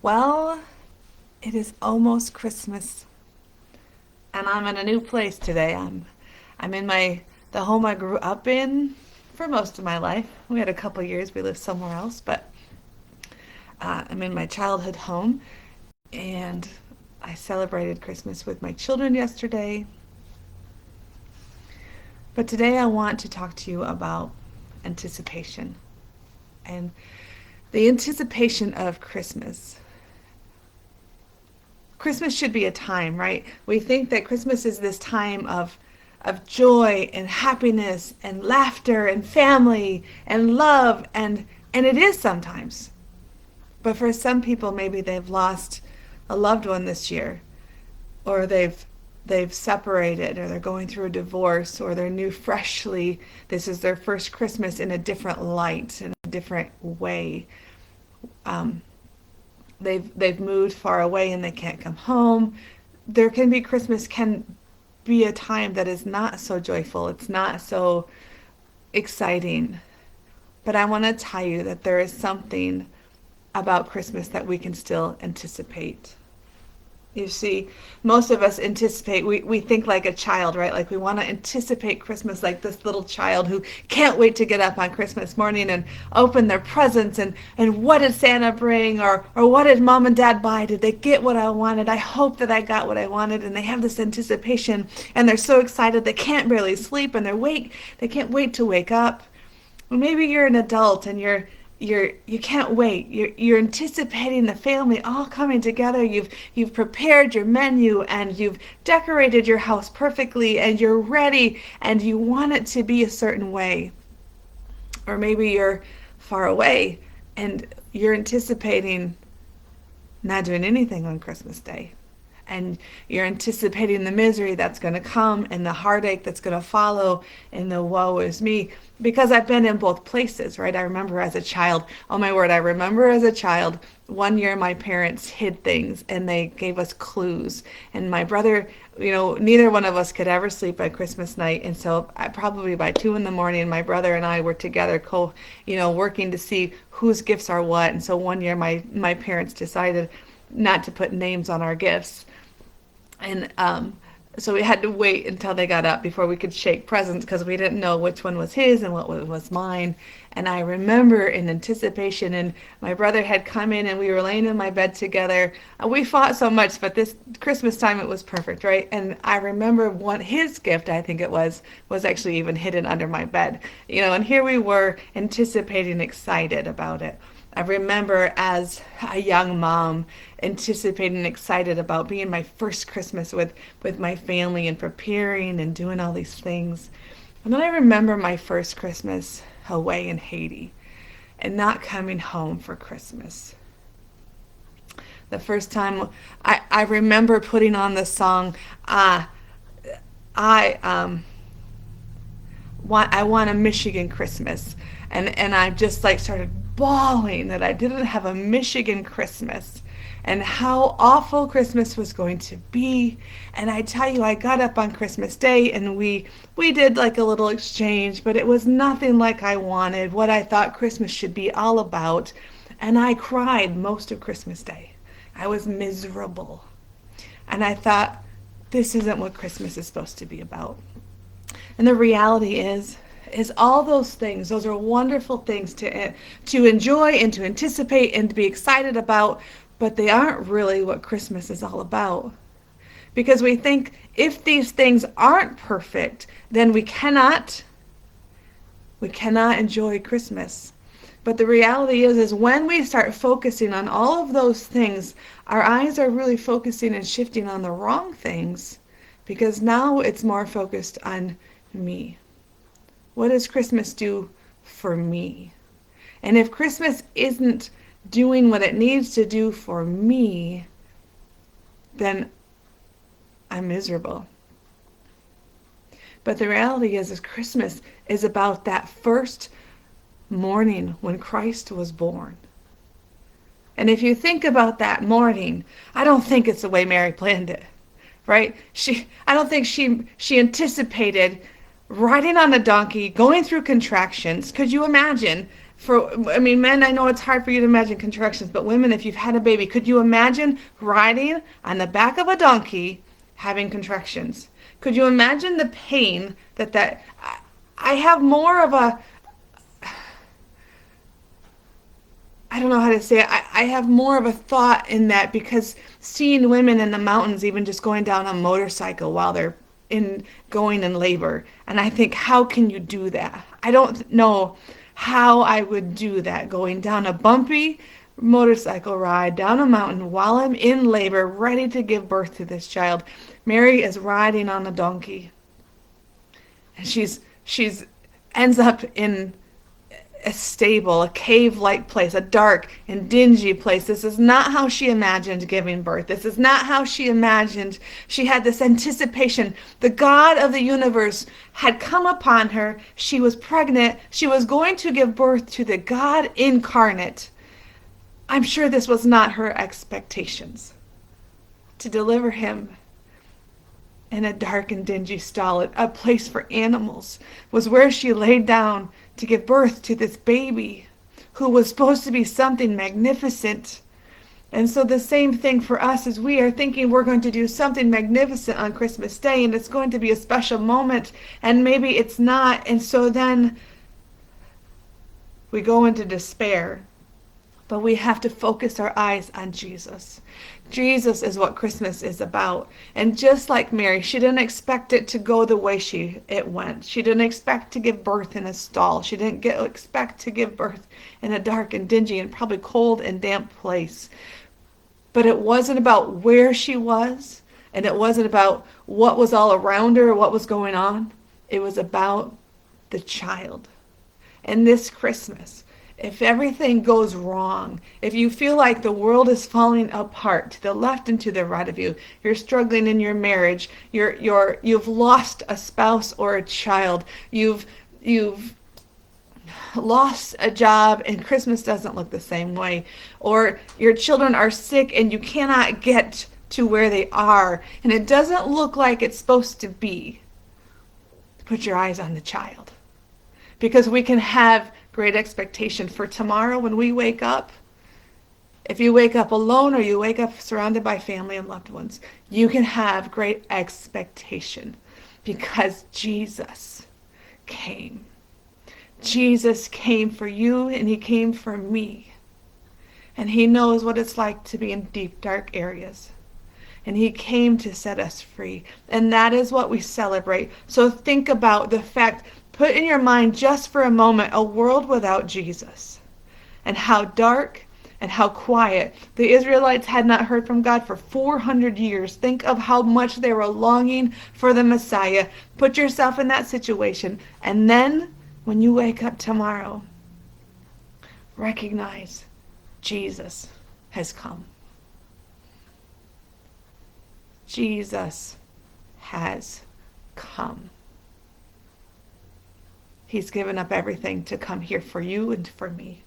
Well, it is almost Christmas, and I'm in a new place today. I'm in the home I grew up in for most of my life. We had a couple years we lived somewhere else, but I'm in my childhood home, and I celebrated Christmas with my children yesterday. But today I want to talk to you about anticipation and the anticipation of Christmas. Christmas should be a time, right? We think that Christmas is this time of joy and happiness and laughter and family and love and it is sometimes. But for some people maybe they've lost a loved one this year or they've separated or they're going through a divorce or they're new freshly this is their first Christmas in a different light in a different way. Um, they've moved far away and they can't come home. There can be Christmas can be a time that is not so joyful. It's not so exciting. But I want to tell you that there is something about Christmas that we can still anticipate. You see, most of us anticipate, we think like a child, right? Like we want to anticipate Christmas like this little child who can't wait to get up on Christmas morning and open their presents and what did Santa bring or what did mom and dad buy? Did they get what I wanted? I hope that I got what I wanted. And they have this anticipation and they're so excited they can't barely sleep and they can't wait to wake up. Or maybe you're an adult and you can't wait. You're anticipating the family all coming together. You've prepared your menu and you've decorated your house perfectly and you're ready and you want it to be a certain way. Or maybe you're far away and you're anticipating not doing anything on Christmas Day. And you're anticipating the misery that's going to come and the heartache that's going to follow and the woe is me. Because I've been in both places, right? I remember as a child, oh my word, I remember as a child, one year my parents hid things and they gave us clues. And my brother, neither one of us could ever sleep at Christmas night. And so probably by 2 in the morning, my brother and I were together, working to see whose gifts are what. And so one year my parents decided not to put names on our gifts. And so we had to wait until they got up before we could shake presents because we didn't know which one was his and what was mine. And I remember in anticipation, and my brother had come in and we were laying in my bed together. We fought so much, but this Christmas time it was perfect, right? And I remember his gift, I think it was actually even hidden under my bed. And here we were anticipating, excited about it. I remember as a young mom anticipating and excited about being my first Christmas with my family and preparing and doing all these things. And then I remember my first Christmas away in Haiti and not coming home for Christmas. The first time I remember putting on the song, I want a Michigan Christmas. And I just like started bawling that I didn't have a Michigan Christmas and how awful Christmas was going to be. And I tell you, I got up on Christmas Day and we did like a little exchange, but it was nothing like I wanted, what I thought Christmas should be all about. And I cried most of Christmas Day. I was miserable. And I thought, this isn't what Christmas is supposed to be about. And the reality is all those things, those are wonderful things to enjoy and to anticipate and to be excited about, but they aren't really what Christmas is all about. Because we think if these things aren't perfect, then we cannot enjoy Christmas. But the reality is when we start focusing on all of those things, our eyes are really focusing and shifting on the wrong things because now it's more focused on me. What does Christmas do for me? And if Christmas isn't doing what it needs to do for me, then I'm miserable. But the reality is Christmas is about that first morning when Christ was born. And if you think about that morning, I don't think it's the way Mary planned it, right? I don't think she anticipated riding on a donkey, going through contractions. Could you imagine I mean, men, I know it's hard for you to imagine contractions, but women, if you've had a baby, could you imagine riding on the back of a donkey having contractions? Could you imagine the pain I have more of a, I don't know how to say it. I have more of a thought in that because seeing women in the mountains, even just going down a motorcycle while they're going in labor, and I think, how can you do that? I don't know how I would do that, going down a bumpy motorcycle ride down a mountain while I'm in labor, ready to give birth to this child. Mary is riding on a donkey, and she's ends up in a stable, a cave-like place, a dark and dingy place. This is not how she imagined giving birth. This is not how she imagined. She had this anticipation. The God of the universe had come upon her. She was pregnant. She was going to give birth to the God incarnate. I'm sure this was not her expectations. To deliver him in a dark and dingy stall, a place for animals, was where she laid down to give birth to this baby who was supposed to be something magnificent. And so the same thing for us, as we are thinking we're going to do something magnificent on Christmas Day and it's going to be a special moment, and maybe it's not. And so then we go into despair. But we have to focus our eyes on Jesus. Jesus is what Christmas is about. And just like Mary, she didn't expect it to go the way it went. She didn't expect to give birth in a stall. She didn't expect to give birth in a dark and dingy and probably cold and damp place. But it wasn't about where she was, and it wasn't about what was all around her or what was going on. It was about the child. And this Christmas, if everything goes wrong, if you feel like the world is falling apart to the left and to the right of you, you're struggling in your marriage, you've lost a spouse or a child, you've lost a job and Christmas doesn't look the same way, or your children are sick and you cannot get to where they are and it doesn't look like it's supposed to be, put your eyes on the child. Because we can have great expectation for tomorrow when we wake up. If you wake up alone or you wake up surrounded by family and loved ones, you can have great expectation because Jesus came. Jesus came for you and he came for me. And he knows what it's like to be in deep, dark areas. And he came to set us free. And that is what we celebrate. So think about the fact, put in your mind just for a moment a world without Jesus and how dark and how quiet. The Israelites had not heard from God for 400 years. Think of how much they were longing for the Messiah. Put yourself in that situation. And then when you wake up tomorrow, recognize Jesus has come. Jesus has come. He's given up everything to come here for you and for me.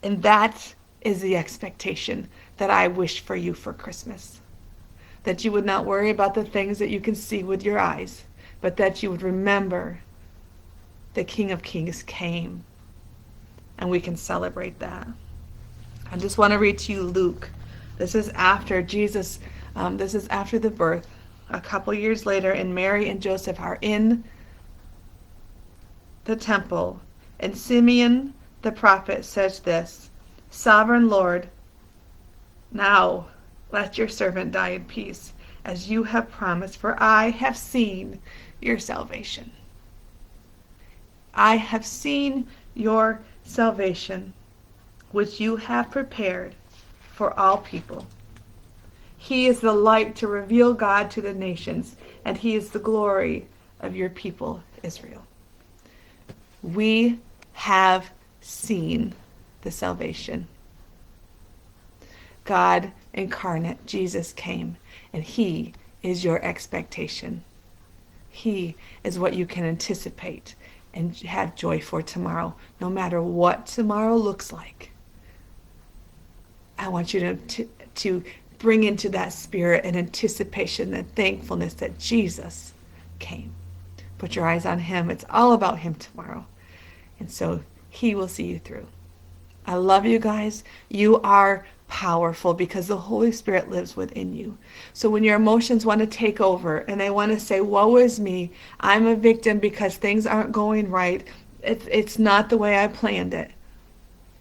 And that is the expectation that I wish for you for Christmas. That you would not worry about the things that you can see with your eyes, but that you would remember the King of Kings came. And we can celebrate that. I just want to read to you Luke. This is after Jesus, this is after the birth. A couple years later, and Mary and Joseph are in the temple, and Simeon the prophet says this, Sovereign Lord, now let your servant die in peace, as you have promised, for I have seen your salvation. I have seen your salvation, which you have prepared for all people. He is the light to reveal God to the nations, and he is the glory of your people, Israel. We have seen the salvation. God incarnate, Jesus came, and he is your expectation. He is what you can anticipate and have joy for tomorrow, no matter what tomorrow looks like. I want you to bring into that spirit and anticipation and thankfulness that Jesus came. Put your eyes on him. It's all about him tomorrow. And so He will see you through. I love you guys. You are powerful because the Holy Spirit lives within you. So when your emotions want to take over and they want to say, woe is me, I'm a victim because things aren't going right, it's not the way I planned it.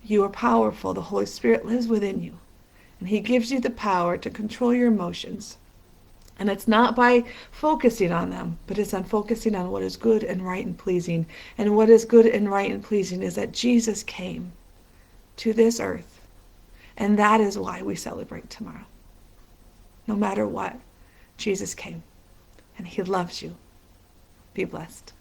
You are powerful. The Holy Spirit lives within you. And He gives you the power to control your emotions. And it's not by focusing on them, but it's on focusing on what is good and right and pleasing. And what is good and right and pleasing is that Jesus came to this earth. And that is why we celebrate tomorrow. No matter what, Jesus came. And He loves you. Be blessed.